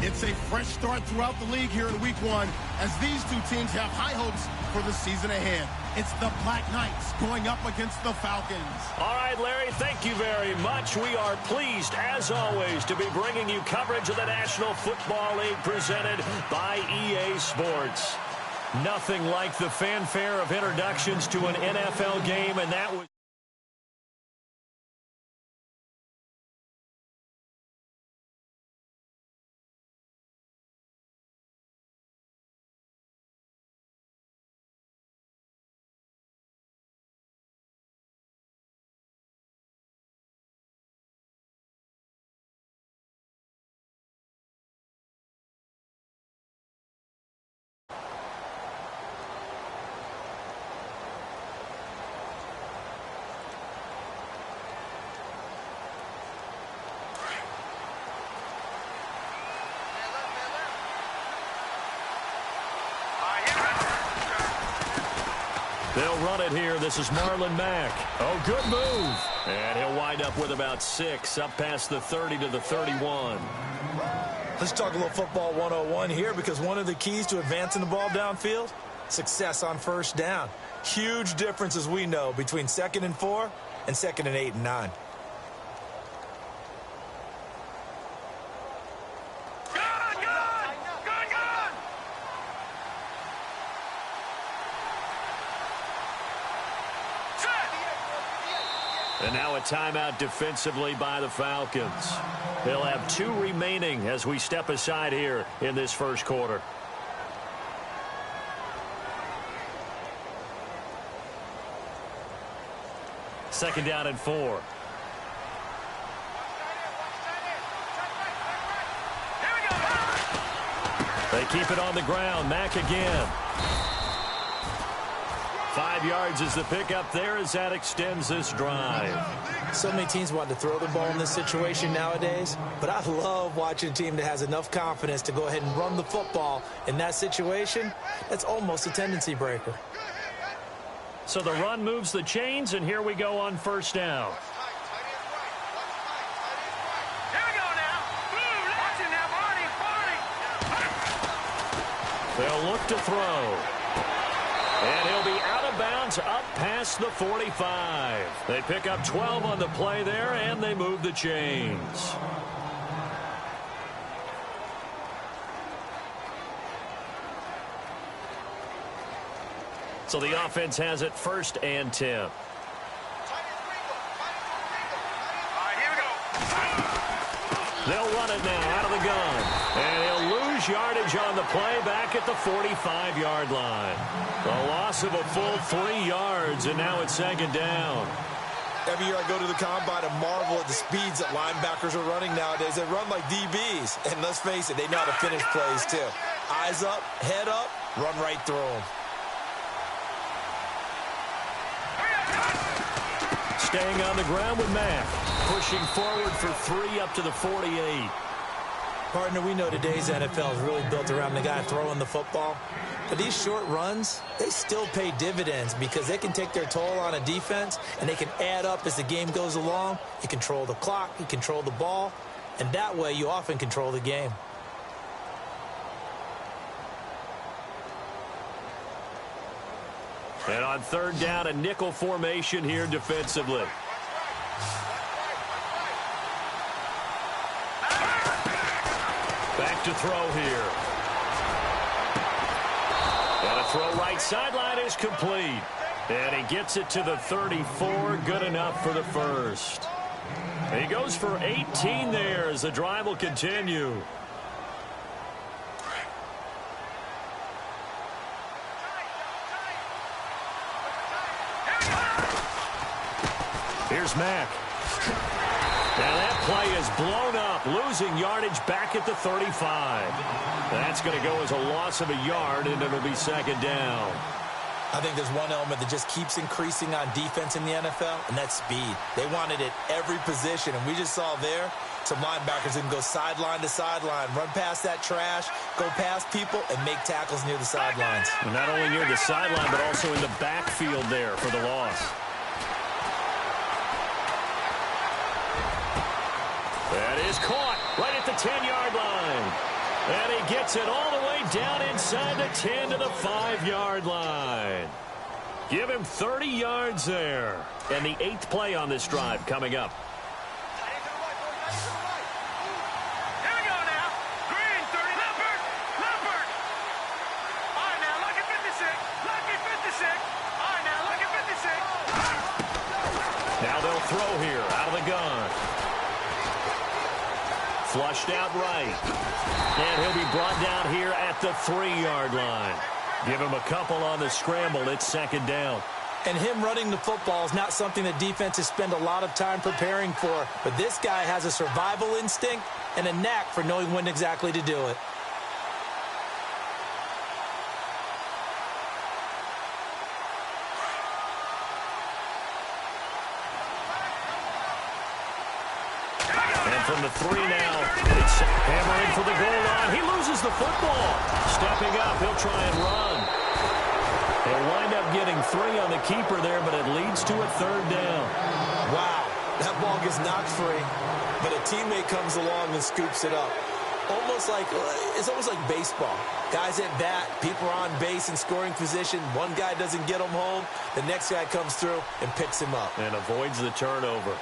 It's a fresh start throughout the league here in Week 1 as these two teams have high hopes for the season ahead. It's the Black Knights going up against the Falcons. All right, Larry, thank you very much. We are pleased, as always, to be bringing you coverage of the National Football League presented by EA Sports. Nothing like the fanfare of introductions to an NFL game, and that was... They'll run it here. This is Marlon Mack. Oh, good move. And he'll wind up with about 6, up past the 30 to the 31. Let's talk a little football 101 here, because one of the keys to advancing the ball downfield, success on first down. Huge difference, as we know, between 2nd and 4 and 2nd and 8 and 9. And now a timeout defensively by the Falcons. They'll have 2 remaining as we step aside here in this first quarter. Second down and 4. They keep it on the ground. Mack again. 5 yards is the pickup there as that extends this drive. So many teams want to throw the ball in this situation nowadays, but I love watching a team that has enough confidence to go ahead and run the football in that situation. That's almost a tendency breaker. So the run moves the chains, and here we go on first down. Here we go now. Watch it now, Barney. They'll look to throw. And he'll be out of bounds up past the 45. They pick up 12 on the play there, and they move the chains. So the offense has it 1st and 10. All right, here we go. They'll run it now out of the gun. And he'll lose yardage on the play back at the 45-yard line. A loss of a full 3 yards, and now it's 2nd down. Every year I go to the combine and marvel at the speeds that linebackers are running nowadays. They run like DBs. And let's face it, they know how to finish plays too. Eyes up, head up, run right through them. Staying on the ground with Mack. Pushing forward for 3 up to the 48. Partner, we know today's NFL is really built around the guy throwing the football. But these short runs, they still pay dividends because they can take their toll on a defense, and they can add up as the game goes along. You control the clock, you control the ball, and that way you often control the game. And on 3rd down, a nickel formation here defensively. Back to throw here. And a throw right sideline is complete. And he gets it to the 34. Good enough for the first. He goes for 18 there as the drive will continue. Here's Mack. Now that play is blown up, losing yardage back at the 35. That's going to go as a loss of a yard, and it'll be 2nd down. I think there's one element that just keeps increasing on defense in the NFL, and that's speed. They want it at every position, and we just saw there some linebackers that can go sideline to sideline, run past that trash, go past people, and make tackles near the sidelines. And not only near the sideline, but also in the backfield there for the loss. That is caught right at the 10-yard line. And he gets it all the way down inside the 10 to the 5-yard line. Give him 30 yards there. And the 8th play on this drive coming up. Here we go now. Green, 30. Leopard. Leopard. All right, now, lucky 56. Lucky 56. All right, now, lucky 56. Now they'll throw here out of the gun. Flushed out right. And he'll be brought down here at the 3-yard line. Give him a couple on the scramble. It's 2nd down. And him running the football is not something that defenses spend a lot of time preparing for. But this guy has a survival instinct and a knack for knowing when exactly to do it. And from the 3 now, it's hammering for the goal line. He loses the football. Stepping up, he'll try and run. He'll wind up getting 3 on the keeper there, but it leads to a 3rd down. Wow, that ball gets knocked free, but a teammate comes along and scoops it up. It's almost like baseball. Guys at bat, people are on base in scoring position. One guy doesn't get him home. The next guy comes through and picks him up. And avoids the turnover.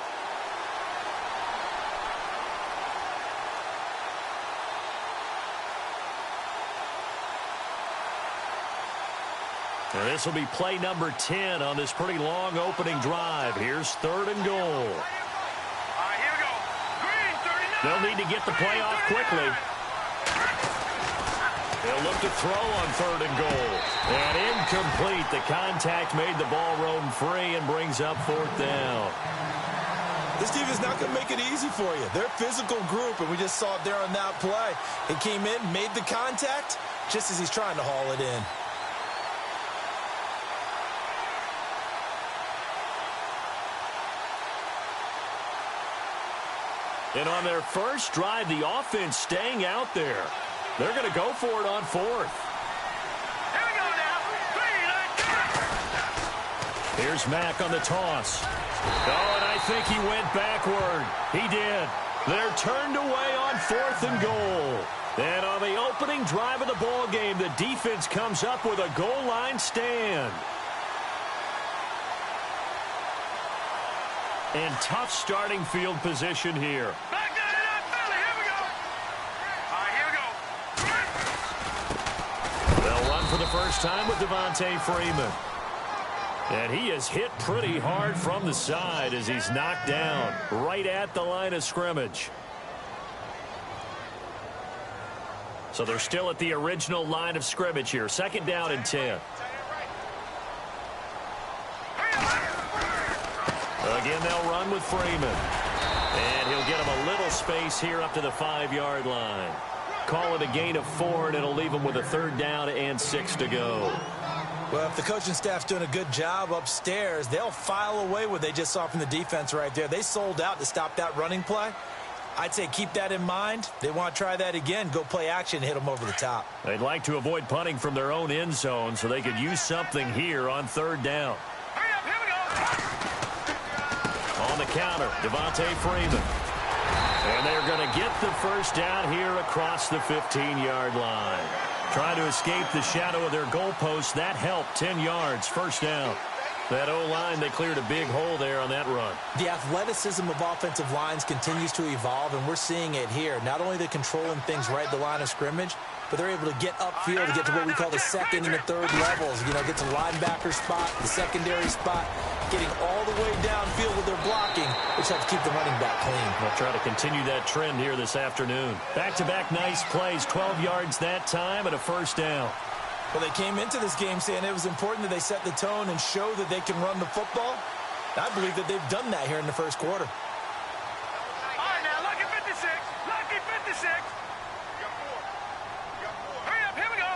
And this will be play number 10 on this pretty long opening drive. Here's 3rd and goal. All right, here we go. Green, 39. They'll need to get the play off quickly. They'll look to throw on 3rd and goal. And incomplete. The contact made the ball roam free and brings up 4th down. This team is not going to make it easy for you. They're a physical group, and we just saw it there on that play. He came in, made the contact, just as he's trying to haul it in. And on their first drive, the offense staying out there. They're going to go for it on 4th. Here we go now. Green, Here's Mack on the toss. Oh, and I think he went backward. He did. They're turned away on 4th and goal. And on the opening drive of the ball game, the defense comes up with a goal line stand. And tough starting field position here. back down in that belly. Here we go. All right, here we go. They'll run for the first time with Devontae Freeman. And he is hit pretty hard from the side as he's knocked down right at the line of scrimmage. So they're still at the original line of scrimmage here. 2nd down and 10. Again, they'll run with Freeman. And he'll get him a little space here up to the 5-yard line. Call it a gain of 4, and it'll leave him with a 3rd down and 6 to go. Well, if the coaching staff's doing a good job upstairs, they'll file away what they just saw from the defense right there. They sold out to stop that running play. I'd say keep that in mind. They want to try that again. Go play action, hit them over the top. They'd like to avoid punting from their own end zone so they could use something here on 3rd down. Hurry up, here we go. On the counter, Devontae Freeman. And they're going to get the first down here across the 15-yard line. Trying to escape the shadow of their goalpost. That helped. 10 yards, 1st down. That O-line, they cleared a big hole there on that run. The athleticism of offensive lines continues to evolve, and we're seeing it here. Not only are they controlling things right at the line of scrimmage, but they're able to get upfield to get to what we call the 2nd and the 3rd levels. You know, get to the linebacker spot, the secondary spot, getting all the way downfield with their blocking, which helps keep the running back clean. They'll try to continue that trend here this afternoon. Back-to-back nice plays, 12 yards that time and a 1st down. Well, they came into this game saying it was important that they set the tone and show that they can run the football. I believe that they've done that here in the first quarter. All right, now, lucky 56. Lucky 56. Hurry up, here we go.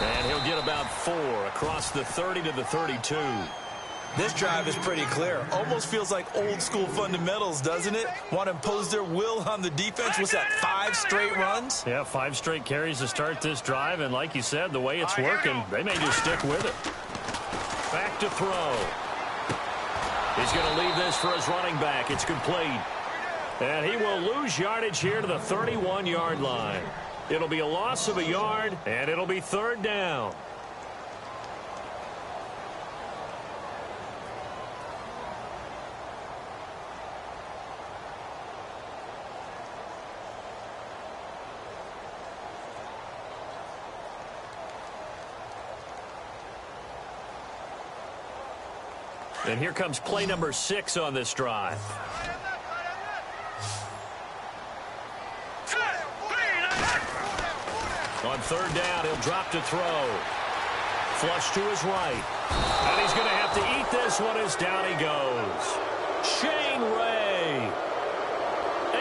And he'll get about 4 across the 30 to the 32. This drive is pretty clear. Almost feels like old school fundamentals, doesn't it? Want to impose their will on the defense. What's that, 5 straight runs? Yeah, 5 straight carries to start this drive. And like you said, the way it's working, they may just stick with it. Back to throw. He's going to leave this for his running back. It's complete. And he will lose yardage here to the 31-yard line. It'll be a loss of a yard, and it'll be third down. And here comes play number 6 on this drive. On third down, he'll drop to throw. Flush to his right. And he's going to have to eat this one as down he goes. Shane Ray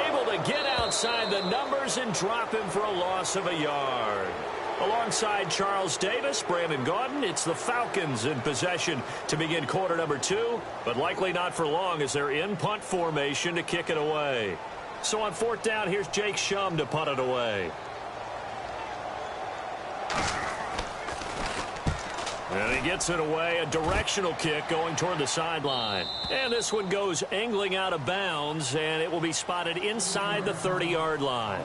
able to get outside the numbers and drop him for a loss of a yard. Alongside Charles Davis, Brandon Gaudin, it's the Falcons in possession to begin quarter number 2, but likely not for long as they're in punt formation to kick it away. So on fourth down, here's Jake Shum to punt it away. And he gets it away, a directional kick going toward the sideline. And this one goes angling out of bounds, and it will be spotted inside the 30-yard line.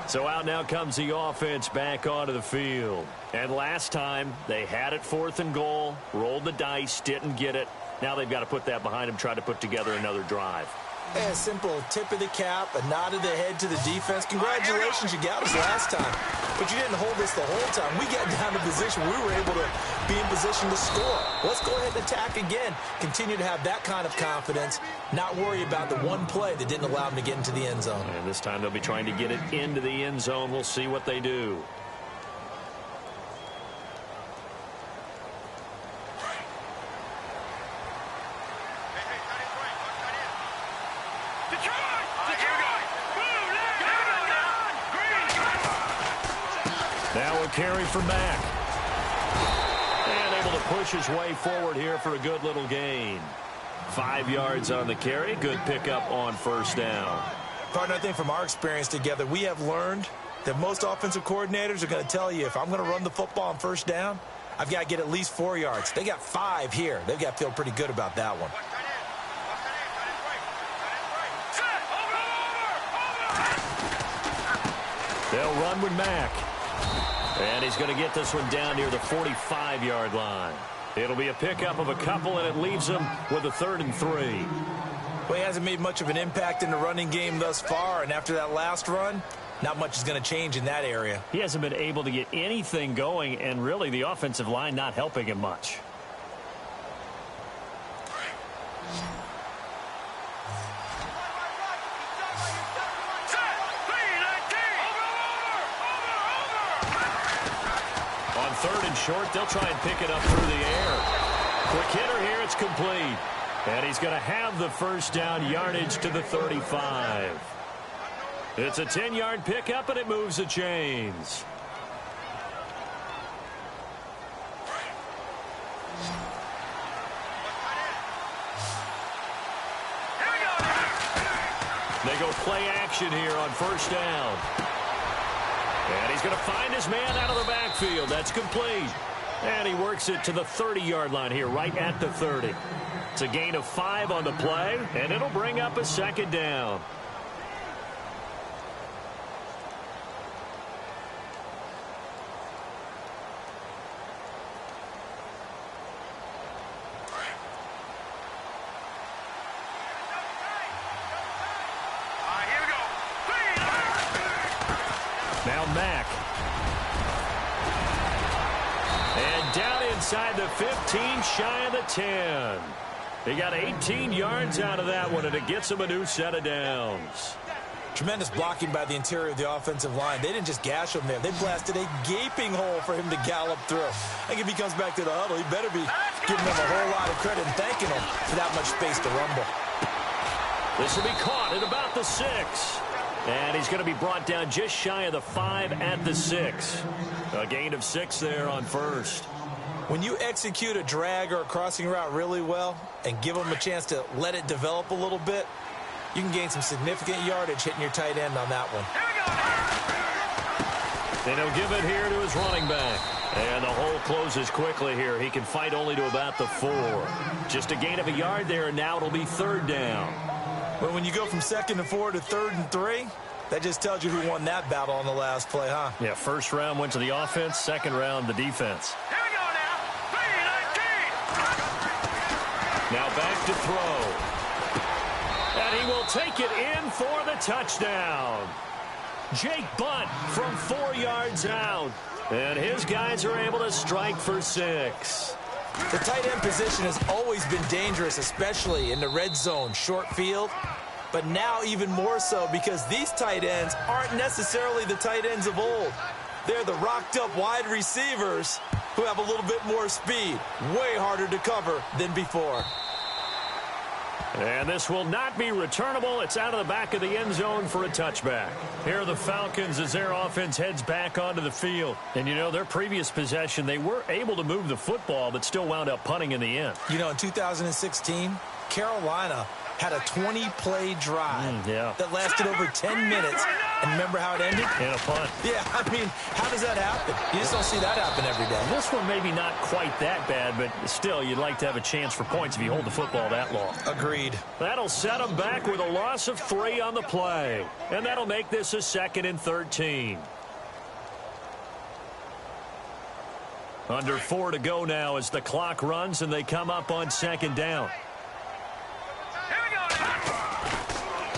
So out now comes the offense back onto the field. And last time, they had it 4th and goal, rolled the dice, didn't get it. Now they've got to put that behind them, try to put together another drive. A simple tip of the cap, a nod of the head to the defense. Congratulations, you got us last time. But you didn't hold us the whole time. We got down to position. We were able to be in position to score. Let's go ahead and attack again. Continue to have that kind of confidence. Not worry about the one play that didn't allow them to get into the end zone. And this time they'll be trying to get it into the end zone. We'll see what they do. Now a carry for Mack. And able to push his way forward here for a good little gain. 5 yards on the carry. Good pickup on first down. Partner, I think from our experience together, we have learned that most offensive coordinators are going to tell you, if I'm going to run the football on first down, I've got to get at least 4 yards. They got 5 here. They've got to feel pretty good about that one. They'll run with Mack. And he's going to get this one down near the 45-yard line. It'll be a pickup of a couple, and it leaves him with a 3rd and 3. Well, he hasn't made much of an impact in the running game thus far, and after that last run, not much is going to change in that area. He hasn't been able to get anything going, and really the offensive line not helping him much. On 3rd and short, they'll try and pick it up through the air. Quick hitter here, it's complete. And he's going to have the first down, yardage to the 35. It's a 10-yard pickup, and it moves the chains. They go play action here on first down. And he's going to find his man out of the backfield. That's complete. And he works it to the 30-yard line here, right at the 30. It's a gain of 5 on the play, and it'll bring up a 2nd down. Now Mack. And down inside the 15, shy of the 10. He got 18 yards out of that one, and it gets him a new set of downs. Tremendous blocking by the interior of the offensive line. They didn't just gash him there. They blasted a gaping hole for him to gallop through. I think if he comes back to the huddle, he better be giving them a whole lot of credit and thanking him for that much space to rumble. This will be caught at about the 6. And he's going to be brought down just shy of the 5 at the 6. A gain of 6 there on first. When you execute a drag or a crossing route really well and give them a chance to let it develop a little bit, you can gain some significant yardage hitting your tight end on that one. And he'll give it here to his running back. And the hole closes quickly here. He can fight only to about the 4. Just a gain of a yard there, and now it'll be 3rd down. But when you go from 2nd and 4 to 3rd and 3, that just tells you who won that battle on the last play, huh? Yeah, first round went to the offense, second round the defense. Here we go now. 3-19. Now back to throw. And he will take it in for the touchdown. Jake Butt from 4 yards out. And his guys are able to strike for 6. The tight end position has always been dangerous, especially in the red zone, short field. But now even more so because these tight ends aren't necessarily the tight ends of old. They're the rocked-up wide receivers who have a little bit more speed. Way harder to cover than before. And this will not be returnable. It's out of the back of the end zone for a touchback. Here are the Falcons as their offense heads back onto the field. And, you know, their previous possession, they were able to move the football but still wound up punting in the end. You know, in 2016, Carolina had a 20-play drive that lasted over 10 minutes. And remember how it ended? In a punt. Yeah, I mean, how does that happen? You just don't see that happen every day. This one maybe not quite that bad, but still, you'd like to have a chance for points if you hold the football that long. Agreed. That'll set them back with a loss of 3 on the play. And that'll make this a 2nd and 13. Under 4 to go now as the clock runs and they come up on 2nd down.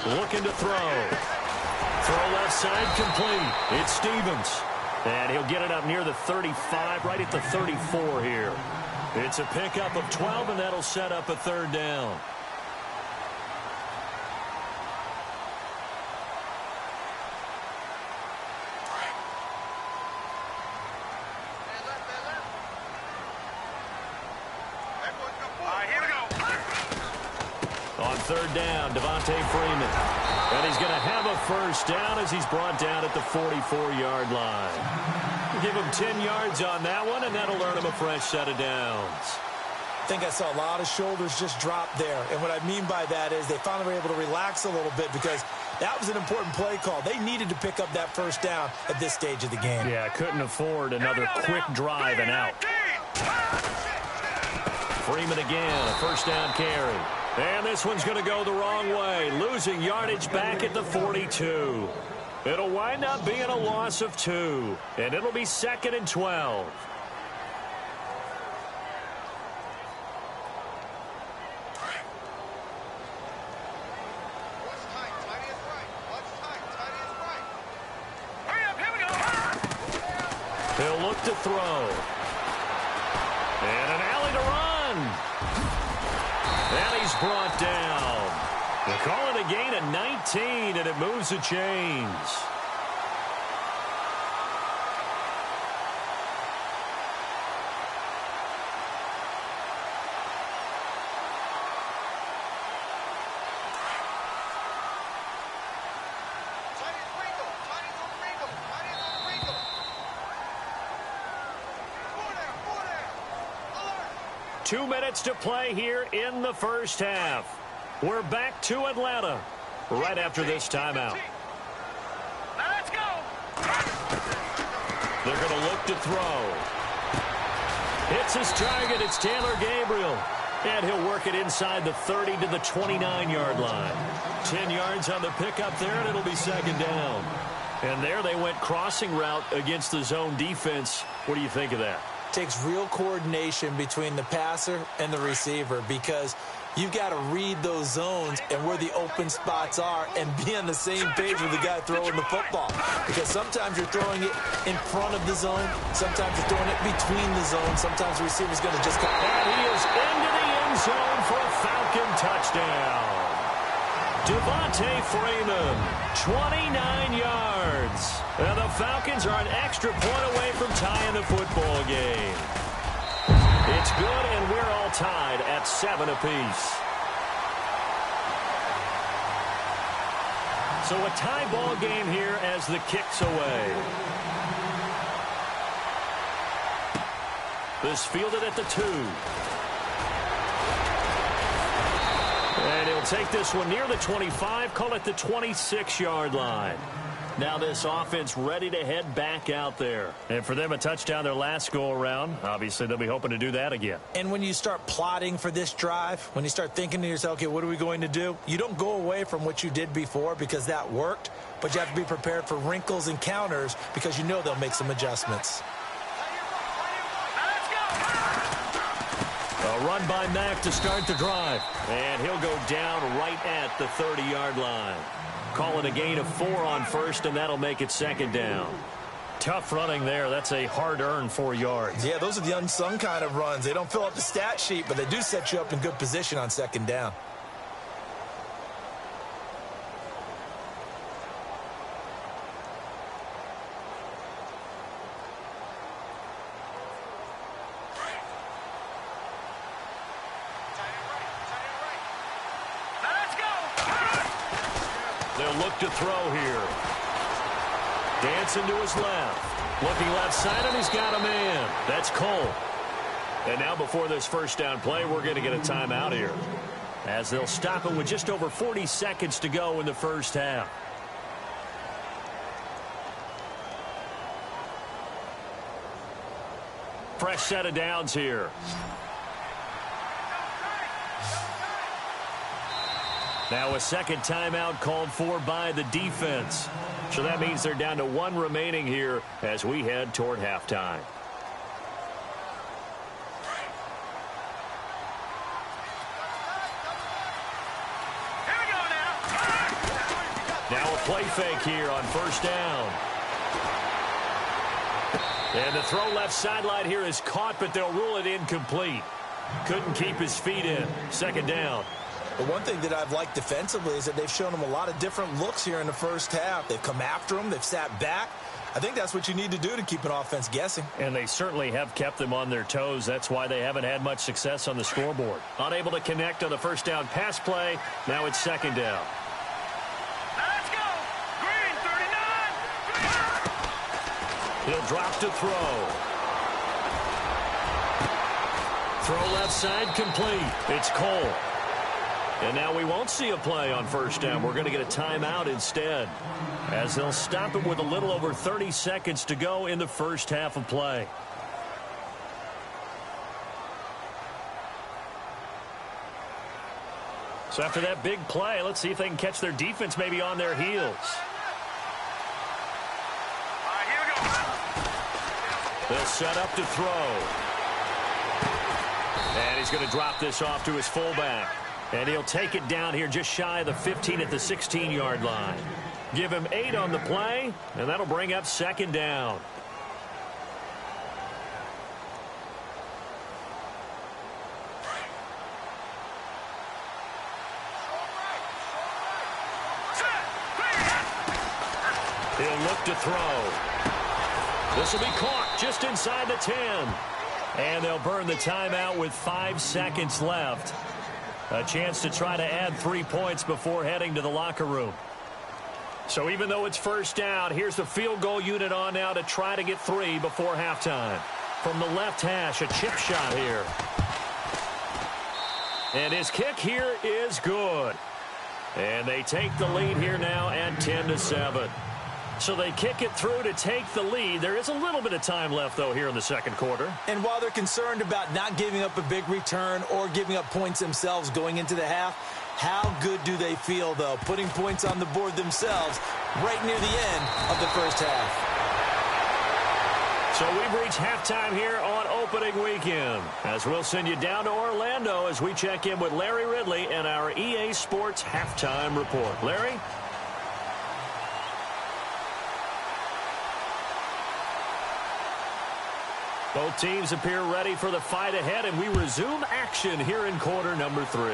Looking to throw. Throw left side complete. It's Stevens. And he'll get it up near the 35, right at the 34 here. It's a pickup of 12, and that'll set up a 3rd down. On 3rd down, Devontae Freeman. And he's going to have a first down as he's brought down at the 44-yard line. We'll give him 10 yards on that one, and that'll earn him a fresh set of downs. I think I saw a lot of shoulders just drop there. And what I mean by that is they finally were able to relax a little bit because that was an important play call. They needed to pick up that first down at this stage of the game. Yeah, couldn't afford another quick drive and out. Freeman again, a first down carry. And this one's going to go the wrong way, losing yardage back at the 42. It'll wind up being a loss of 2, and it'll be 2nd and 12. He'll look to throw. And an alley to run. And he's brought down. They call it a gain of 19, and it moves the chains. Two minutes to play here in the first half. We're back to Atlanta right after this timeout. Let's go. They're going to look to throw. Hits his target. It's Taylor Gabriel. And he'll work it inside the 30 to the 29-yard line. 10 yards on the pickup there, and it'll be 2nd down. And there they went crossing route against the zone defense. What do you think of that? Takes real coordination between the passer and the receiver because you've got to read those zones and where the open spots are and be on the same page with the guy throwing the football. Because sometimes you're throwing it in front of the zone. Sometimes you're throwing it between the zones. Sometimes the receiver's going to just come. And he is into the end zone for a Falcon touchdown. Devontae Freeman, 29 yards. And the Falcons are an extra point away from tying the football game. It's good, and we're all tied at 7 apiece. So a tie ball game here as the kick's away. This fielded at the 2. And he'll take this one near the 25, call it the 26-yard line. Now this offense ready to head back out there. And for them, a touchdown their last go-around. Obviously, they'll be hoping to do that again. And when you start plotting for this drive, when you start thinking to yourself, okay, what are we going to do? You don't go away from what you did before because that worked, but you have to be prepared for wrinkles and counters because you know they'll make some adjustments. A run by Mack to start the drive. And he'll go down right at the 30-yard line. Call it a gain of 4 on first, and that'll make it second down. Tough running there. That's a hard-earned 4 yards. Yeah, those are the unsung kind of runs. They don't fill up the stat sheet, but they do set you up in good position on second down. They'll look to throw here. Dancing to his left. Looking left side, and he's got a man. That's Cole. And now before this first down play, we're going to get a timeout here, as they'll stop it with just over 40 seconds to go in the first half. Fresh set of downs here. Now a second timeout called for by the defense. So that means they're down to 1 remaining here as we head toward halftime. Here we go now. Now a play fake here on first down. And the throw left sideline here is caught, but they'll rule it incomplete. Couldn't keep his feet in. Second down. The one thing that I've liked defensively is that they've shown him a lot of different looks here in the first half. They've come after him. They've sat back. I think that's what you need to do to keep an offense guessing. And they certainly have kept them on their toes. That's why they haven't had much success on the scoreboard. Unable to connect on the first down pass play. Now it's second down. Let's go. Green, 39. He'll drop to throw. Throw left side complete. It's Cole. And now we won't see a play on first down. We're going to get a timeout instead, as they'll stop it with a little over 30 seconds to go in the first half of play. So after that big play, let's see if they can catch their defense maybe on their heels. All right, here we go. They'll set up to throw. And he's going to drop this off to his fullback. And he'll take it down here just shy of the 15 at the 16-yard line. Give him 8 on the play, and that'll bring up second down. He'll look to throw. This will be caught just inside the 10. And they'll burn the timeout with 5 seconds left. A chance to try to add 3 points before heading to the locker room. So even though it's first down, here's the field goal unit on now to try to get 3 before halftime. From the left hash, a chip shot here. And his kick here is good. And they take the lead here now at 10-7. So they kick it through to take the lead. There is a little bit of time left, though, here in the second quarter. And while they're concerned about not giving up a big return or giving up points themselves going into the half, how good do they feel, though, putting points on the board themselves right near the end of the first half? So we've reached halftime here on opening weekend, as we'll send you down to Orlando as we check in with Larry Ridley and our EA Sports Halftime Report. Larry? Both teams appear ready for the fight ahead, and we resume action here in quarter number 3.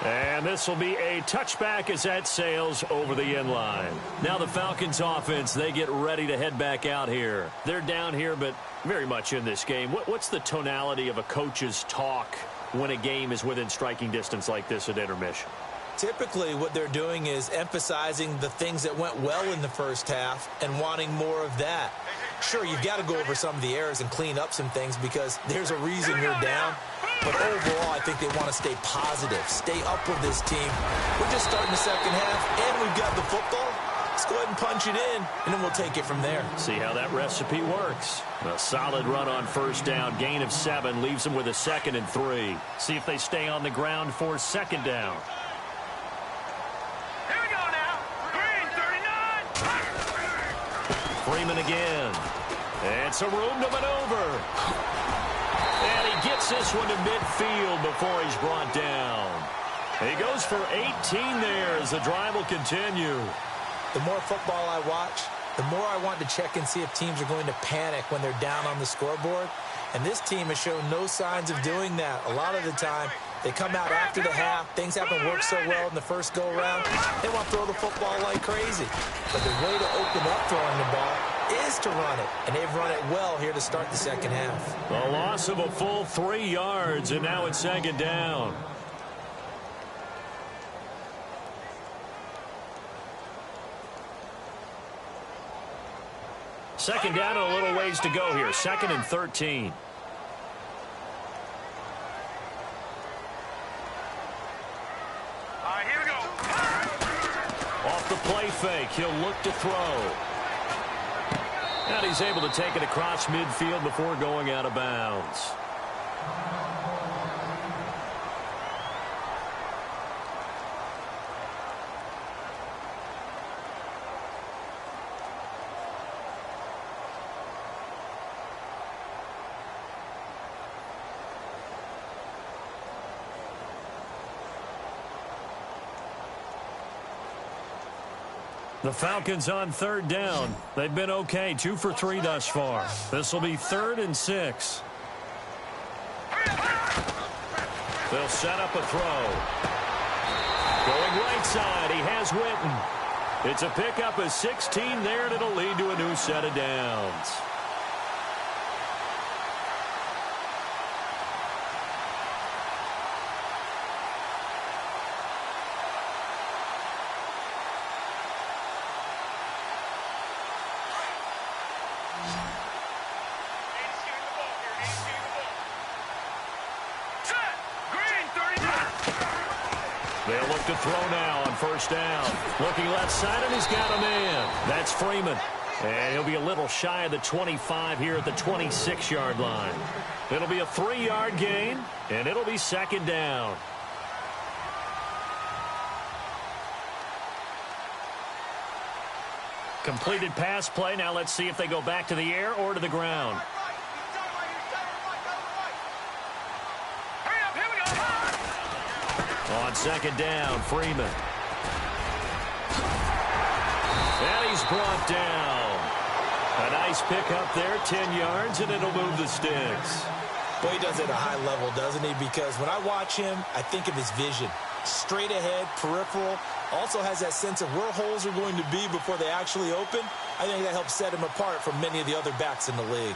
And this will be a touchback as that sails over the end line. Now the Falcons offense, they get ready to head back out here. They're down here, but very much in this game. What's the tonality of a coach's talk when a game is within striking distance like this at intermission? Typically, what they're doing is emphasizing the things that went well in the first half and wanting more of that. Sure, you've got to go over some of the errors and clean up some things because there's a reason you're down. But overall, I think they want to stay positive, stay up with this team. We're just starting the second half, and we've got the football. Let's go ahead and punch it in, and then we'll take it from there. See how that recipe works. A solid run on first down. Gain of 7 leaves them with a 2nd and 3. See if they stay on the ground for 2nd down. Here we go now. Green 39. Freeman again. It's a room to maneuver. And he gets this one to midfield before he's brought down. He goes for 18 there as the drive will continue. The more football I watch, the more I want to check and see if teams are going to panic when they're down on the scoreboard. And this team has shown no signs of doing that. A lot of the time, they come out after the half. Things haven't worked so well in the first go-around. They want to throw the football like crazy. But the way to open up throwing the ball is to run it. And they've run it well here to start the second half. A loss of a full 3 yards, and now it's 2nd down. Second down and a little ways to go here. 2nd and 13. All right, here we go. Off the play fake, he'll look to throw. And he's able to take it across midfield before going out of bounds. The Falcons on 3rd down. They've been okay, 2 for 3 thus far. This will be 3rd and 6. They'll set up a throw. Going right side, he has Witten. It's a pickup of 16 there, and it'll lead to a new set of downs. They'll look to throw now on first down. Looking left side, and he's got a man. That's Freeman. And he'll be a little shy of the 25 here at the 26-yard line. It'll be a 3-yard gain, and it'll be 2nd down. Completed pass play. Now let's see if they go back to the air or to the ground. On 2nd down, Freeman. And he's brought down. A nice pickup there, 10 yards, and it'll move the sticks. Well, he does it at a high level, doesn't he? Because when I watch him, I think of his vision. Straight ahead, peripheral. Also has that sense of where holes are going to be before they actually open. I think that helps set him apart from many of the other backs in the league.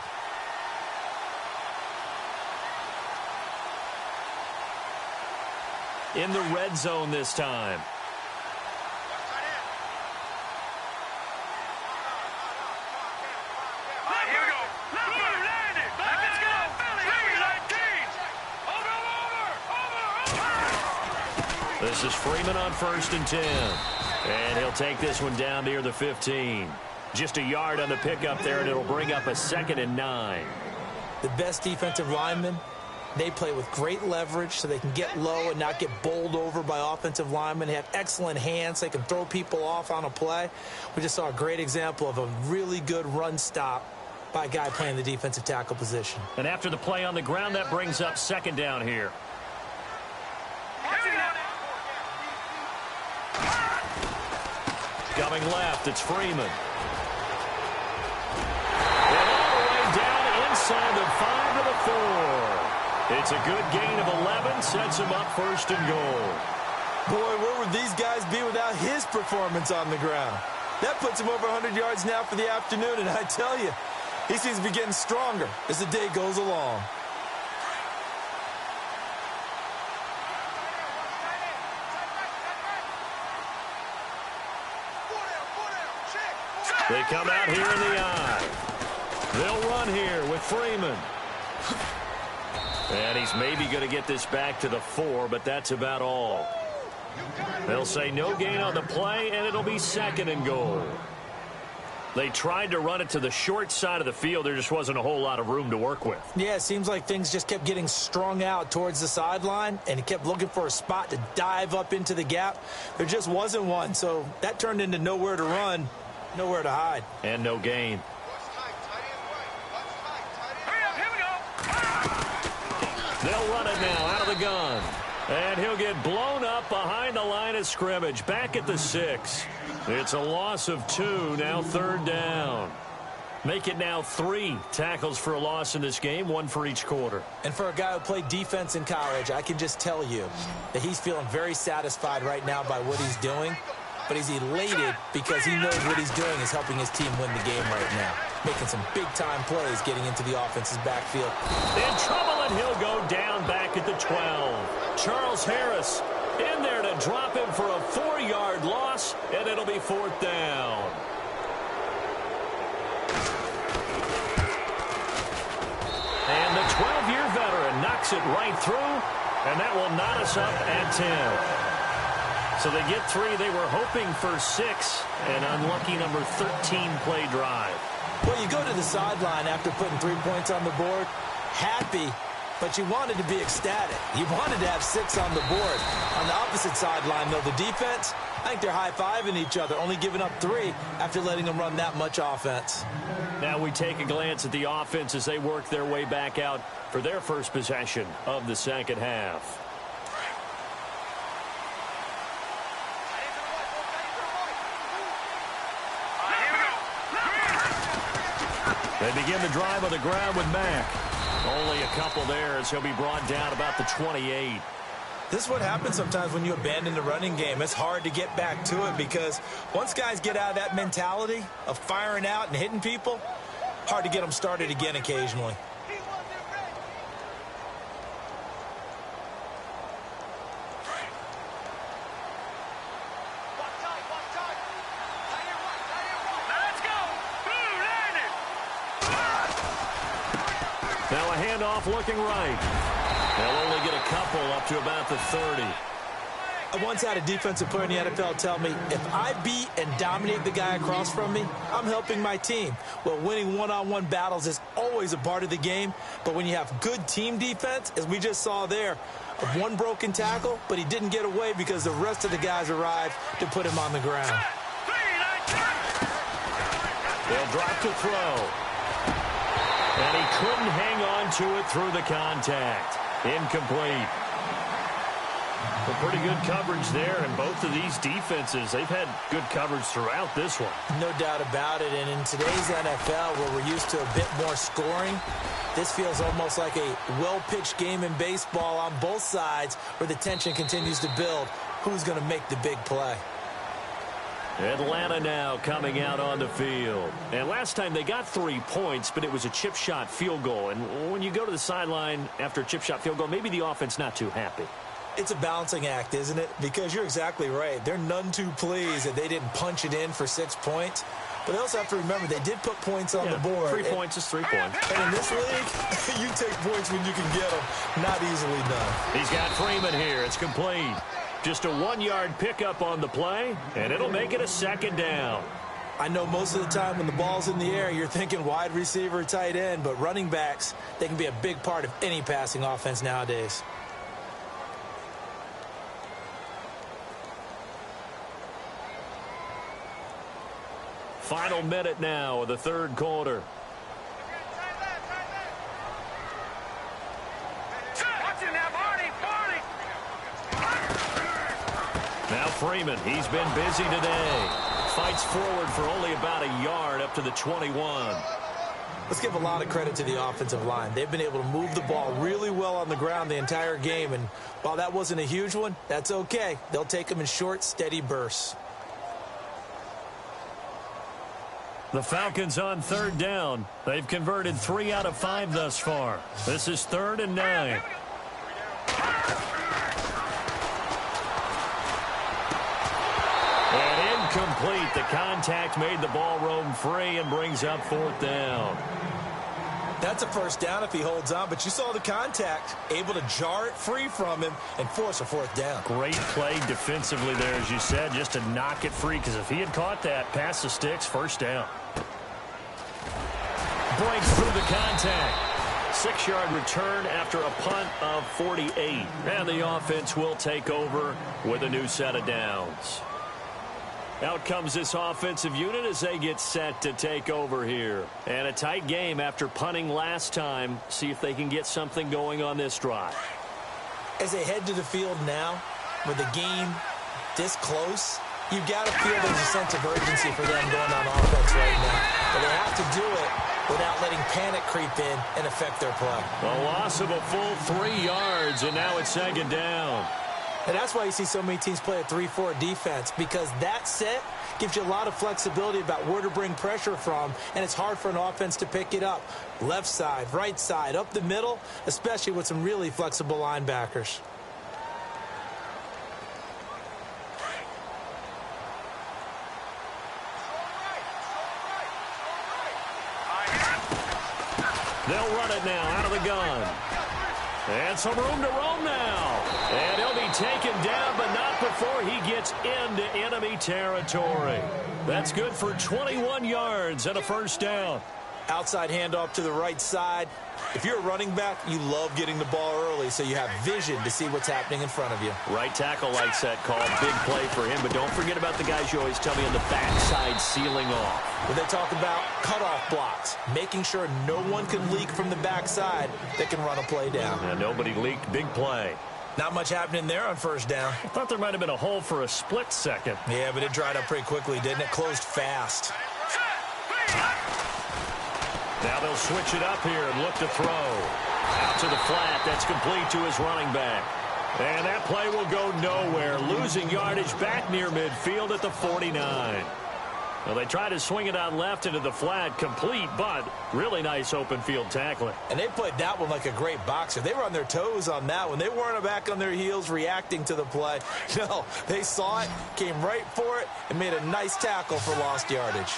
In the red zone this time. Here we go. Leopard landed. Let's go. Over. This is Freeman on 1st and 10. And he'll take this one down near the 15. Just a yard on the pickup there, and it'll bring up a 2nd and 9. The best defensive linemen, they play with great leverage so they can get low and not get bowled over by offensive linemen. They have excellent hands. They can throw people off on a play. We just saw a great example of a really good run stop by a guy playing the defensive tackle position. And after the play on the ground, that brings up 2nd down here. Coming left, it's Freeman. And all the way down inside the 5 to the 4. It's a good gain of 11, sets him up 1st and goal. Boy, where would these guys be without his performance on the ground? That puts him over 100 yards now for the afternoon, and I tell you, he seems to be getting stronger as the day goes along. They come out here in the eye. They'll run here with Freeman. And he's maybe going to get this back to the 4, but that's about all. They'll say no gain on the play, and it'll be 2nd and goal. They tried to run it to the short side of the field. There just wasn't a whole lot of room to work with. Yeah, it seems like things just kept getting strung out towards the sideline, and he kept looking for a spot to dive up into the gap. There just wasn't one, so that turned into nowhere to run, nowhere to hide. And no gain. They'll run it now out of the gun. And he'll get blown up behind the line of scrimmage. Back at the 6. It's a loss of 2, now 3rd down. Make it now 3 tackles for a loss in this game, 1 for each quarter. And for a guy who played defense in college, I can just tell you that he's feeling very satisfied right now by what he's doing. But he's elated because he knows what he's doing is helping his team win the game right now. Making some big-time plays getting into the offense's backfield. In trouble, and he'll go down back at the 12. Charles Harris in there to drop him for a 4-yard loss, and it'll be 4th down. And the 12-year veteran knocks it right through, and that will knot us up at 10. So they get 3. They were hoping for 6. An unlucky number 13 play drive. Well, you go to the sideline after putting 3 points on the board, happy, but you wanted to be ecstatic. You wanted to have 6 on the board. On the opposite sideline, though, the defense, I think they're high-fiving each other, only giving up 3 after letting them run that much offense. Now we take a glance at the offense as they work their way back out for their first possession of the second half. They begin the drive on the ground with Mack. Only a couple there as he'll be brought down about the 28. This is what happens sometimes when you abandon the running game. It's hard to get back to it because once guys get out of that mentality of firing out and hitting people, hard to get them started again occasionally. Now a handoff looking right. They'll only get a couple up to about the 30. I once had a defensive player in the NFL tell me, if I beat and dominate the guy across from me, I'm helping my team. Well, winning one-on-one battles is always a part of the game, but when you have good team defense, as we just saw there, one broken tackle, but he didn't get away because the rest of the guys arrived to put him on the ground. They'll drop to throw. And he couldn't hang on to it through the contact. Incomplete. Well, pretty good coverage there, and both of these defenses, they've had good coverage throughout this one. No doubt about it, and in today's NFL, where we're used to a bit more scoring, this feels almost like a well-pitched game in baseball on both sides where the tension continues to build. Who's going to make the big play? Atlanta now coming out on the field. And last time they got 3 points, but it was a chip shot field goal. And when you go to the sideline after a chip shot field goal, maybe the offense not too happy. It's a balancing act, isn't it? Because you're exactly right. They're none too pleased that they didn't punch it in for 6 points. But they also have to remember they did put points on the board. 3 points is 3 points. And in this league, you take points when you can get them. Not easily done. He's got Freeman here. It's complete. Just a 1-yard pickup on the play, and it'll make it a 2nd down. I know most of the time when the ball's in the air, you're thinking wide receiver, tight end, but running backs, they can be a big part of any passing offense nowadays. Final minute now of the 3rd quarter. Now Freeman, he's been busy today. Fights forward for only about a yard up to the 21. Let's give a lot of credit to the offensive line. They've been able to move the ball really well on the ground the entire game, and while that wasn't a huge one, that's okay. They'll take them in short, steady bursts. The Falcons on 3rd down. They've converted 3 out of 5 thus far. This is 3rd and 9. And incomplete. The contact made the ball roam free and brings up 4th down. That's a first down if he holds on, but you saw the contact, able to jar it free from him and force a fourth down. Great play defensively there, as you said, just to knock it free, because if he had caught that, past the sticks, first down. Breaks through the contact. 6-yard return after a punt of 48. And the offense will take over with a new set of downs. Out comes this offensive unit as they get set to take over here. And a tight game after punting last time. See if they can get something going on this drive. As they head to the field now, with the game this close, you've got to feel there's a sense of urgency for them going on offense right now. But they have to do it without letting panic creep in and affect their play. A loss of a full 3 yards, and now it's second down. And that's why you see so many teams play a 3-4 defense, because that set gives you a lot of flexibility about where to bring pressure from, and it's hard for an offense to pick it up. Left side, right side, up the middle, especially with some really flexible linebackers. They'll run it now out of the gun. And some room to roam now. And he'll be taken down, but not before he gets into enemy territory. That's good for 21 yards and a first down. Outside handoff to the right side. If you're a running back, you love getting the ball early so you have vision to see what's happening in front of you. Right tackle likes that call. Big play for him, but don't forget about the guys you always tell me on the backside sealing off. When they talk about cutoff blocks, making sure no one can leak from the backside that can run a play down. And nobody leaked. Big play. Not much happening there on first down. I thought there might have been a hole for a split second. Yeah, but it dried up pretty quickly, didn't it? Closed fast. Now they'll switch it up here and look to throw. Out to the flat. That's complete to his running back. And that play will go nowhere. Losing yardage back near midfield at the 49. Well, they try to swing it on left into the flat. Complete, but really nice open field tackling. And they played that one like a great boxer. They were on their toes on that one. They weren't back on their heels reacting to the play. No, they saw it, came right for it, and made a nice tackle for lost yardage.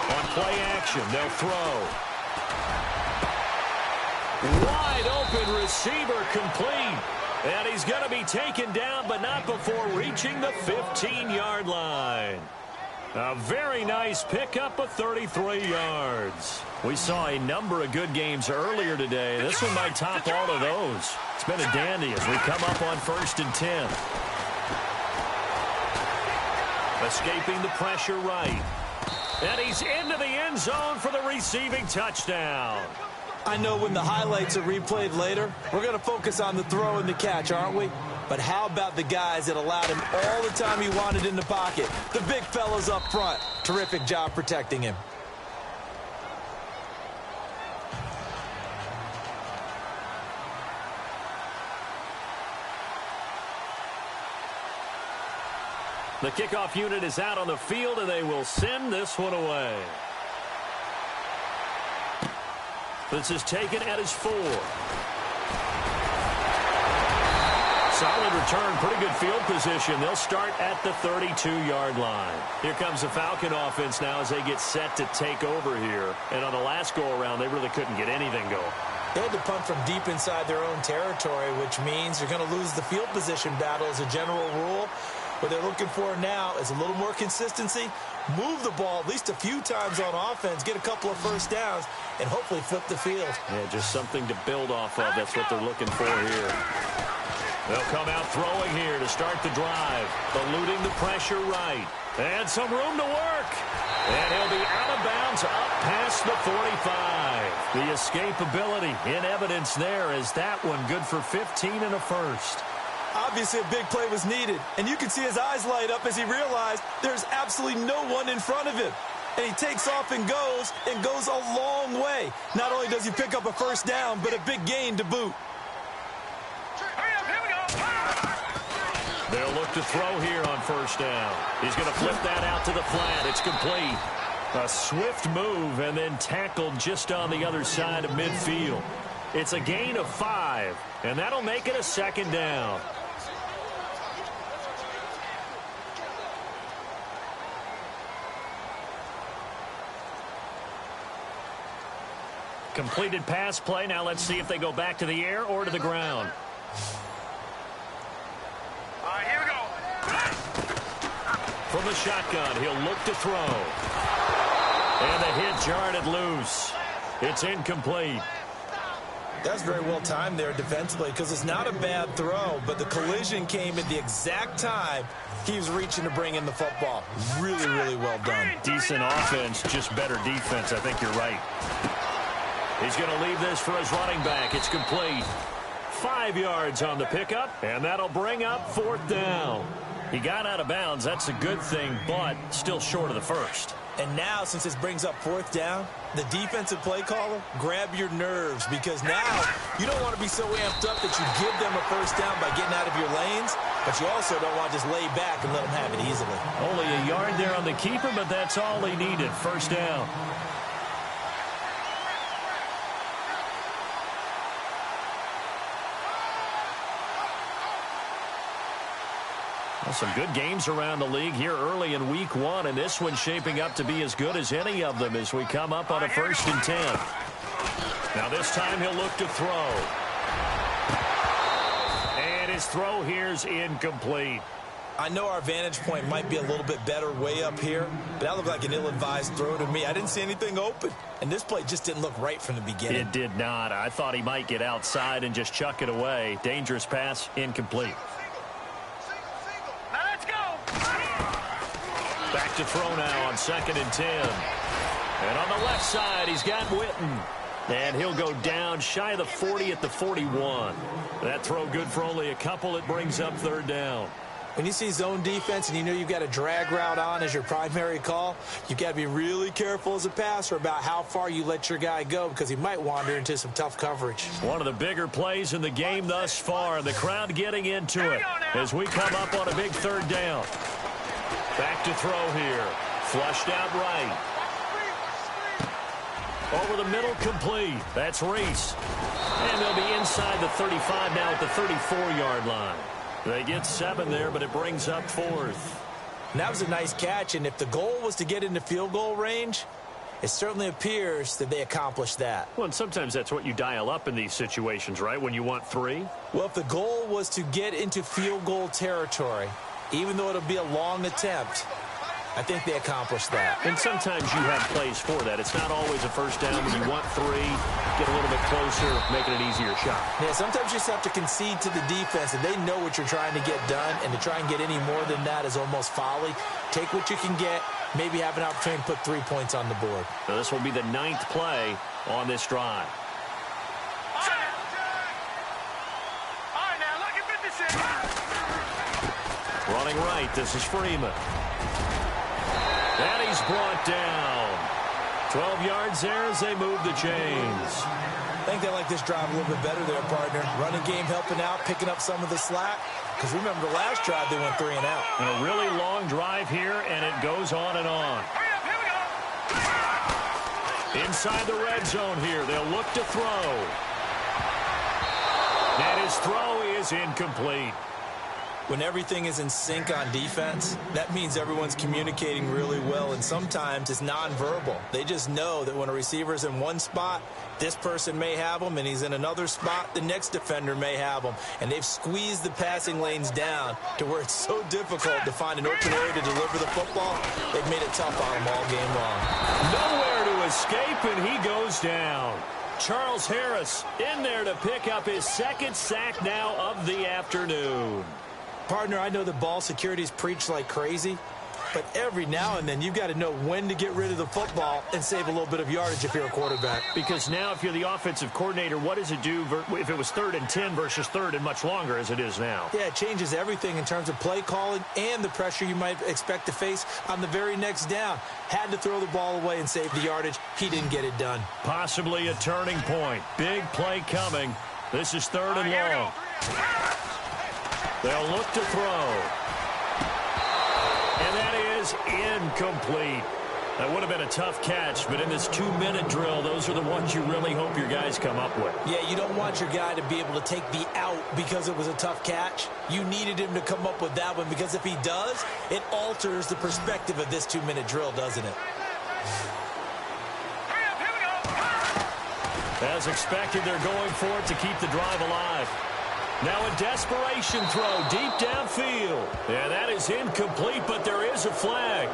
On play action, they'll throw. Wide open receiver, complete. And he's going to be taken down, but not before reaching the 15-yard line. A very nice pickup of 33 yards. We saw a number of good games earlier today. This one might top all of those. It's been a dandy as we come up on 1st and 10. Escaping the pressure right. And he's into the end zone for the receiving touchdown. I know when the highlights are replayed later, we're going to focus on the throw and the catch, aren't we? But how about the guys that allowed him all the time he wanted in the pocket? The big fellas up front. Terrific job protecting him. The kickoff unit is out on the field, and they will send this one away. This is taken at his 4. Solid return, pretty good field position. They'll start at the 32-yard line. Here comes the Falcon offense now as they get set to take over here. And on the last go-around, they really couldn't get anything going. They had to punt from deep inside their own territory, which means you're going to lose the field position battle as a general rule. What they're looking for now is a little more consistency, move the ball at least a few times on offense, get a couple of first downs, and hopefully flip the field. Yeah, just something to build off of. That's what they're looking for here. They'll come out throwing here to start the drive, eluding the pressure right. And some room to work. And he'll be out of bounds up past the 45. The escapability in evidence there as that one good for 15 and a first. Obviously, a big play was needed, and you can see his eyes light up as he realized there's absolutely no one in front of him. And he takes off and goes a long way. Not only does he pick up a first down, but a big gain to boot. They'll look to throw here on first down. He's going to flip that out to the flat. It's complete. A swift move and then tackled just on the other side of midfield. It's a gain of 5, and that'll make it a second down. Completed pass play. Now let's see if they go back to the air or to the ground. All right, here we go. From the shotgun, he'll look to throw. And the hit jarred loose. It's incomplete. That's very well timed there defensively because it's not a bad throw, but the collision came at the exact time he was reaching to bring in the football. Really, really well done. Decent offense, just better defense. I think you're right. He's going to leave this for his running back. It's complete. 5 yards on the pickup, and that'll bring up 4th down. He got out of bounds. That's a good thing, but still short of the first. And now, since this brings up 4th down, the defensive play caller, grab your nerves because now you don't want to be so amped up that you give them a first down by getting out of your lanes, but you also don't want to just lay back and let them have it easily. Only a yard there on the keeper, but that's all he needed. First down. Well, some good games around the league here early in week 1, and this one's shaping up to be as good as any of them as we come up on a 1st and 10. Now this time he'll look to throw. And his throw here's incomplete. I know our vantage point might be a little bit better way up here, but that looked like an ill-advised throw to me. I didn't see anything open, and this play just didn't look right from the beginning. It did not. I thought he might get outside and just chuck it away. Dangerous pass, incomplete. Back to throw now on 2nd and 10. And on the left side, he's got Witten. And he'll go down shy of the 40 at the 41. That throw good for only a couple. It brings up 3rd down. When you see zone defense and you know you've got a drag route on as your primary call, you've got to be really careful as a passer about how far you let your guy go because he might wander into some tough coverage. One of the bigger plays in the game thus far. The crowd getting into it as we come up on a big 3rd down. Back to throw here. Flushed out right. Over the middle, complete. That's Reese. And they'll be inside the 35 now at the 34-yard line. They get 7 there, but it brings up 4th. And that was a nice catch, and if the goal was to get into field goal range, it certainly appears that they accomplished that. Well, and sometimes that's what you dial up in these situations, right, when you want 3? Well, if the goal was to get into field goal territory, even though it'll be a long attempt, I think they accomplished that. And sometimes you have plays for that. It's not always a first down when you want 3, get a little bit closer, make it an easier shot. Yeah, sometimes you just have to concede to the defense, and they know what you're trying to get done, and to try and get any more than that is almost folly. Take what you can get, maybe have an opportunity to put 3 points on the board. Now, this will be the 9th play on this drive. All right, now, look at 56. Running right, this is Freeman. And he's brought down. 12 yards there as they move the chains. I think they like this drive a little bit better there, partner. Running game helping out, picking up some of the slack. Because remember, the last drive they went 3 and out. And a really long drive here, and it goes on and on. Hurry up, here we go. Inside the red zone here, they'll look to throw. And his throw is incomplete. When everything is in sync on defense, that means everyone's communicating really well, and sometimes it's nonverbal. They just know that when a receiver's in one spot, this person may have him, and he's in another spot, the next defender may have him. And they've squeezed the passing lanes down to where it's so difficult to find an open area to deliver the football. They've made it tough on him all game long. Nowhere to escape, and he goes down. Charles Harris in there to pick up his 2nd sack now of the afternoon. Partner, I know that ball security is preached like crazy, but every now and then you've got to know when to get rid of the football and save a little bit of yardage if you're a quarterback. Because now if you're the offensive coordinator, what does it do if it was 3rd and 10 versus 3rd and much longer as it is now? Yeah, it changes everything in terms of play calling and the pressure you might expect to face on the very next down. Had to throw the ball away and save the yardage. He didn't get it done. Possibly a turning point. Big play coming. This is 3rd and long. They'll look to throw. And that is incomplete. That would have been a tough catch, but in this 2-minute drill, those are the ones you really hope your guys come up with. Yeah, you don't want your guy to be able to take the out because it was a tough catch. You needed him to come up with that one because if he does, it alters the perspective of this 2-minute drill, doesn't it? Hurry up, here we go. As expected, they're going for it to keep the drive alive. Now a desperation throw deep downfield. And that is incomplete, but there is a flag.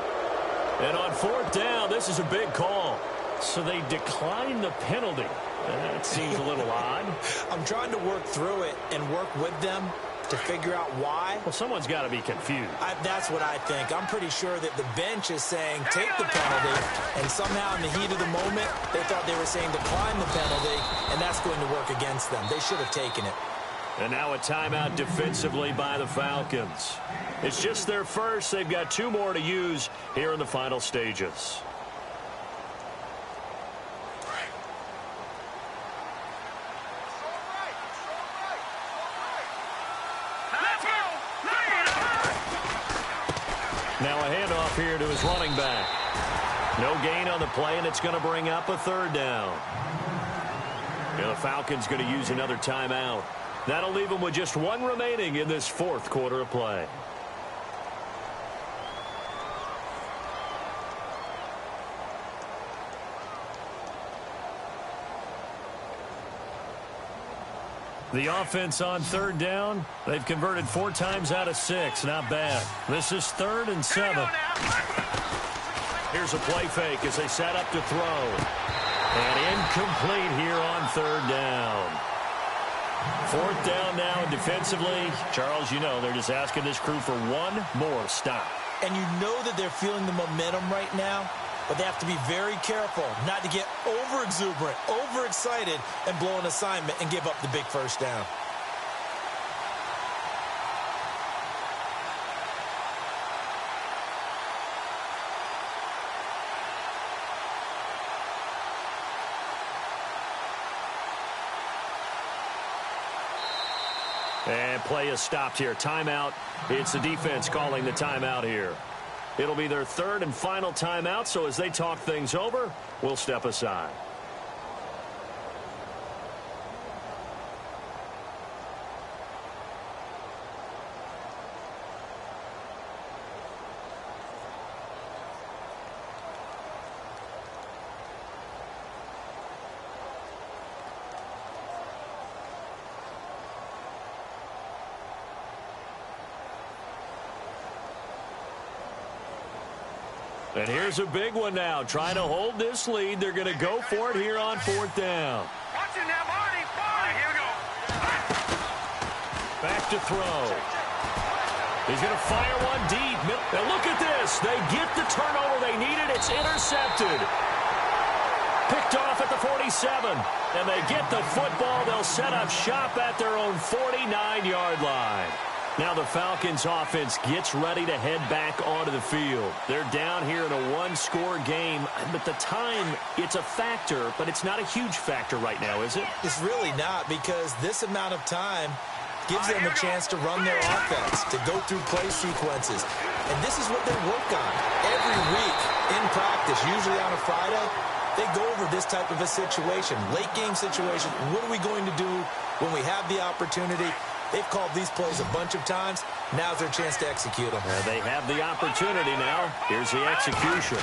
And on 4th down, this is a big call. So they decline the penalty. That seems a little odd. I'm trying to work through it and work with them to figure out why. Well, someone's got to be confused. That's what I think. I'm pretty sure that the bench is saying take the penalty, and somehow in the heat of the moment, they thought they were saying decline the penalty, and that's going to work against them. They should have taken it. And now a timeout defensively by the Falcons. It's just their first. They've got 2 more to use here in the final stages. Now a handoff here to his running back. No gain on the play, and it's going to bring up a 3rd down. And the Falcons going to use another timeout. That'll leave them with just 1 remaining in this 4th quarter of play. The offense on 3rd down, they've converted 4 times out of 6. Not bad. This is 3rd and 7. Here's a play fake as they set up to throw. And incomplete here on 3rd down. 4th down now, and defensively, Charles, you know, they're just asking this crew for 1 more stop. And you know that they're feeling the momentum right now, but they have to be very careful not to get over-exuberant, overexcited, and blow an assignment and give up the big 1st down. And play is stopped here. Timeout. It's the defense calling the timeout here. It'll be their 3rd and final timeout, so as they talk things over, we'll step aside. And here's a big one now. Trying to hold this lead. They're going to go for it here on 4th down. Watch it now, Marty. Here we go. Back to throw. He's going to fire one deep. And look at this. They get the turnover they needed. It's intercepted. Picked off at the 47. And they get the football. They'll set up shop at their own 49-yard line. Now the Falcons offense gets ready to head back onto the field. They're down here in a 1-score game, but the time, it's a factor, but it's not a huge factor right now, is it? It's really not, because this amount of time gives them a chance to run their offense, to go through play sequences. And this is what they work on every week in practice, usually on a Friday. They go over this type of a situation, late game situation. What are we going to do when we have the opportunity? They've called these plays a bunch of times. Now's their chance to execute them. They have the opportunity now. Here's the execution.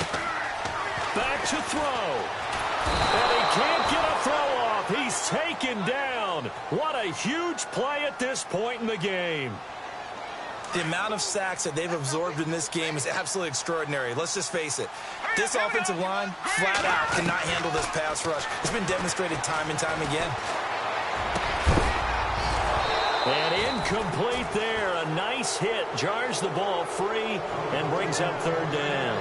Back to throw. And he can't get a throw off. He's taken down. What a huge play at this point in the game. The amount of sacks that they've absorbed in this game is absolutely extraordinary. Let's just face it. This offensive line, flat out, cannot handle this pass rush. It's been demonstrated time and time again. And incomplete there. A nice hit. Jars the ball free and brings up 3rd down.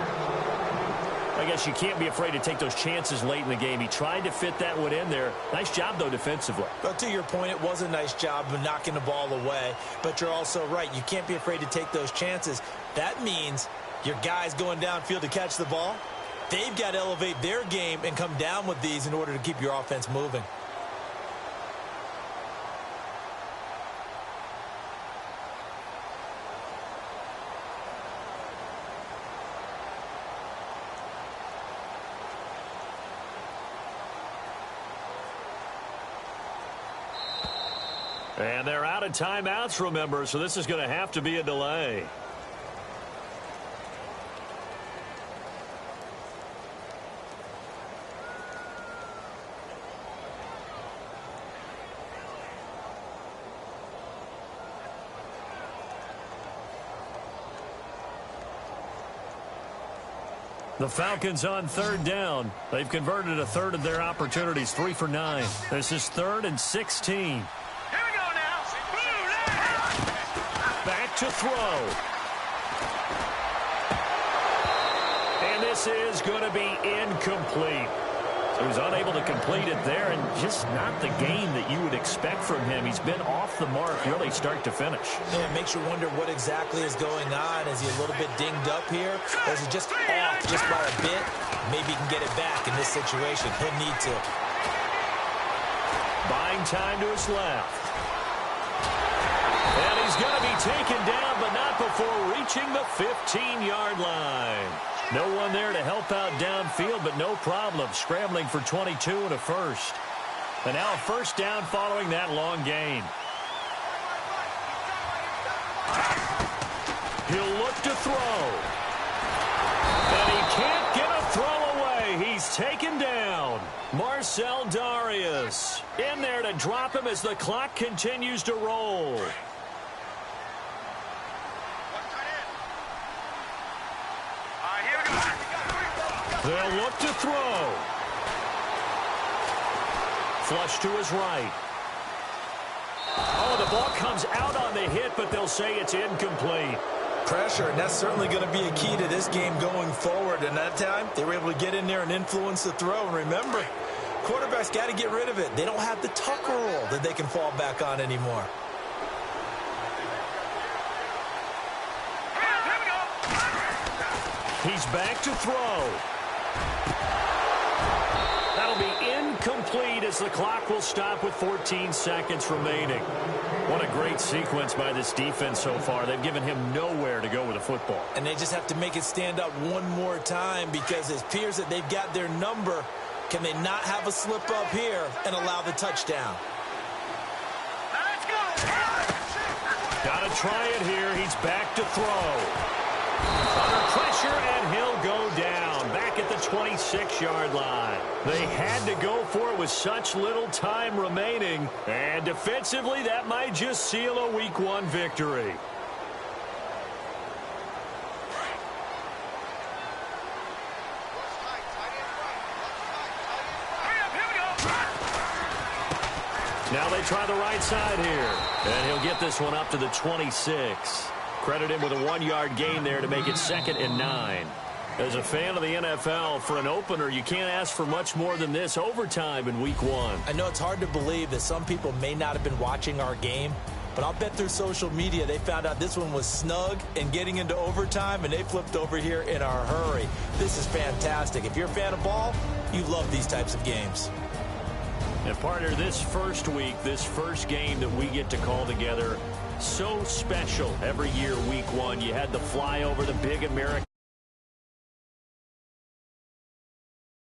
I guess you can't be afraid to take those chances late in the game. He tried to fit that one in there. Nice job, though, defensively. But to your point, it was a nice job of knocking the ball away. But you're also right. You can't be afraid to take those chances. That means your guys going downfield to catch the ball, they've got to elevate their game and come down with these in order to keep your offense moving. And they're out of timeouts, remember, so this is going to have to be a delay. The Falcons on third down. They've converted a third of their opportunities, 3 for 9. This is 3rd and 16. Here we go now. Back to throw. And this is going to be incomplete. So he's unable to complete it there, and just not the game that you would expect from him. He's been off the mark really start to finish. Yeah, it makes you wonder what exactly is going on. Is he a little bit dinged up here? Or is he just off just by a bit? Maybe he can get it back in this situation. He'll need to. Buying time to his left. And he's going to be taken down, but not before reaching the 15-yard line. No one there to help out downfield, but no problem. Scrambling for 22 and a first. And now a first down following that long gain. He'll look to throw. And he can't get a throw away. He's taken down. Marcel Darius in there to drop him as the clock continues to roll. They'll look to throw. Flush to his right. Oh, the ball comes out on the hit, but they'll say it's incomplete. Pressure, and that's certainly going to be a key to this game going forward. And that time, they were able to get in there and influence the throw. And remember, quarterbacks got to get rid of it. They don't have the Tucker rule that they can fall back on anymore. He's back to throw. That'll be incomplete as the clock will stop with 14 seconds remaining. What a great sequence by this defense so far. They've given him nowhere to go with the football. And they just have to make it stand up one more time, because it appears that they've got their number. Can they not have a slip up here and allow the touchdown? Let's go. Got to try it here. He's back to throw. Under pressure, and he'll go down. Back at the 26-yard line. They had to go for it with such little time remaining. And defensively, that might just seal a Week 1 victory. Now they try the right side here. And he'll get this one up to the 26. Credit him with a 1-yard gain there to make it 2nd and 9. As a fan of the NFL, for an opener, you can't ask for much more than this. Overtime in Week 1. I know it's hard to believe that some people may not have been watching our game, but I'll bet through social media they found out this one was snug and getting into overtime, and they flipped over here in a hurry. This is fantastic. If you're a fan of ball, you love these types of games. And partner, this first week, this first game that we get to call together, so special every year, Week 1. You had the flyover, the big American